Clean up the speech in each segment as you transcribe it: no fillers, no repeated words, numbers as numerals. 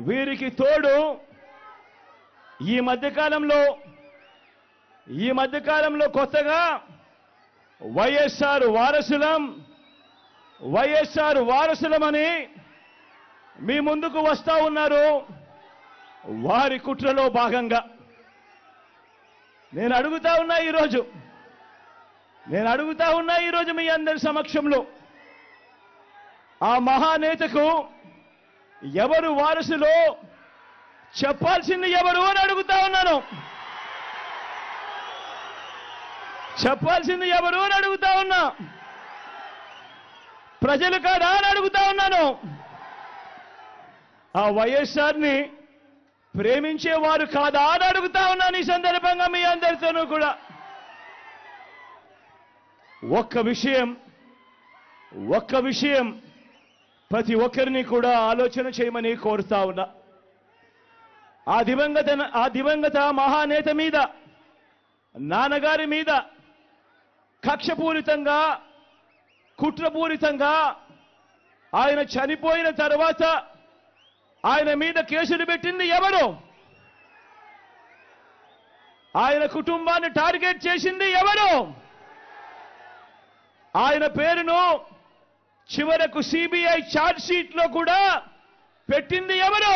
వీరికి తోడు ఈ మధ్యకాలంలో కొత్తగా వైఎస్ఆర్ వారసులమని మీ ముందుకు వస్తా ఉన్నారు. వారి కుట్రలో భాగంగా నేను అడుగుతా ఉన్నా ఈరోజు మీ అందరి సమక్షంలో, ఆ మహానేతకు ఎవరు వారసులో చెప్పాల్సింది ఎవరు అని అడుగుతా ఉన్నాను. చెప్పాల్సింది ఎవరు అని అడుగుతా ఉన్నా. ప్రజలు కాదా అని అడుగుతా ఉన్నాను. ఆ వైఎస్ఆర్ని ప్రేమించేవారు కాదా అని అడుగుతా ఉన్నాను. ఈ సందర్భంగా మీ అందరితోనూ కూడా ఒక్క విషయం ప్రతి ఒక్కరిని కూడా ఆలోచన చేయమని కోరుతా ఉన్నా. ఆ దివంగత మహానేత మీద, నాన్నగారి మీద కక్షపూరితంగా, కుట్రపూరితంగా ఆయన చనిపోయిన తర్వాత ఆయన మీద కేసులు పెట్టింది ఎవరు? ఆయన కుటుంబాన్ని టార్గెట్ చేసింది ఎవరు? ఆయన పేరును చివరకు సిబిఐ ఛార్జ్ షీట్ లో కూడా పెట్టింది ఎవరు?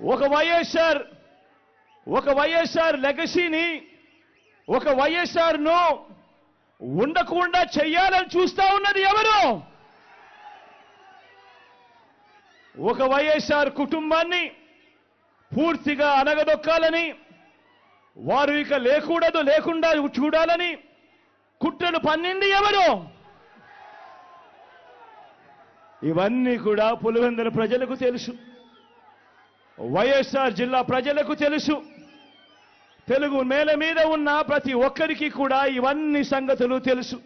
ఒక వైఎస్ఆర్ లెగసీని, ఒక వైఎస్ఆర్ ను ఉండకుండా చెయ్యాలని చూస్తా ఉన్నది ఎవరు? ఒక వైఎస్ఆర్ కుటుంబాన్ని పూర్తిగా అనగదొక్కాలని, వారు ఇక లేకుండా చూడాలని కుట్రలు పన్నింది ఎవరు? ఇవన్నీ కూడా పులివెందుల ప్రజలకు తెలుసు, వైఎస్ఆర్ జిల్లా ప్రజలకు తెలుసు. తెలుగు నేల మీద ఉన్న ప్రతి ఒక్కరికి కూడా ఇవన్నీ సంగతులు తెలుసు.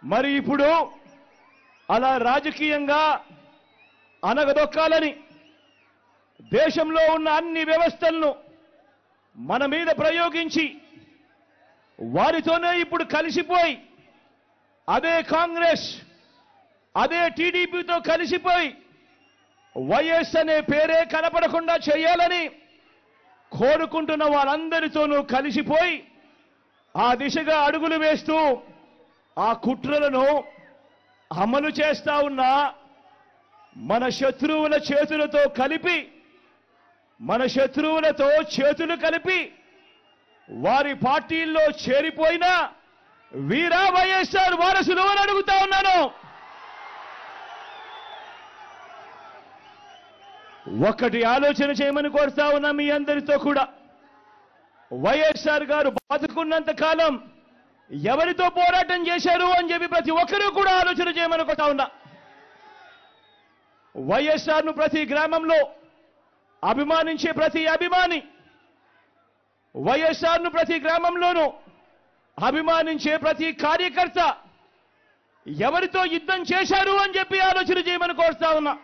మరి ఇప్పుడు అలా రాజకీయంగా అనగదొక్కాలని దేశంలో ఉన్న అన్ని వ్యవస్థలను మన మీద ప్రయోగించి వారితోనే ఇప్పుడు కలిసిపోయి, అదే కాంగ్రెస్, అదే టీడీపీతో కలిసిపోయి వైఎస్ అనే పేరే కనపడకుండా చేయాలని కోరుకుంటున్న వారందరితోనూ కలిసిపోయి ఆ దిశగా అడుగులు వేస్తూ ఆ కుట్రలను అమలు చేస్తా ఉన్న మన శత్రువుల చేతులతో చేతులు కలిపి వారి పార్టీల్లో చేరిపోయిన వీరా వైఎస్ఆర్ వారసులు అని అడుగుతా ఉన్నాను. ఒక్కటి ఆలోచన చేయమని కోరుతా ఉన్నా మీ అందరితో కూడా. వైఎస్ఆర్ గారు బతుకున్నంత కాలం ఎవరితో పోరాటం చేశారు అని చెప్పి ప్రతి ఒక్కరూ కూడా ఆలోచన చేయమని కోరుతా ఉన్నా. వైఎస్ఆర్ ను ప్రతి గ్రామంలో అభిమానించే ప్రతి అభిమాని, వైఎస్ఆర్ ను ప్రతి గ్రామంలోనూ అభిమానించే ప్రతి కార్యకర్త ఎవరితో యుద్ధం చేశారు అని చెప్పి ఆలోచన చేయమని కోరుతా ఉన్నా.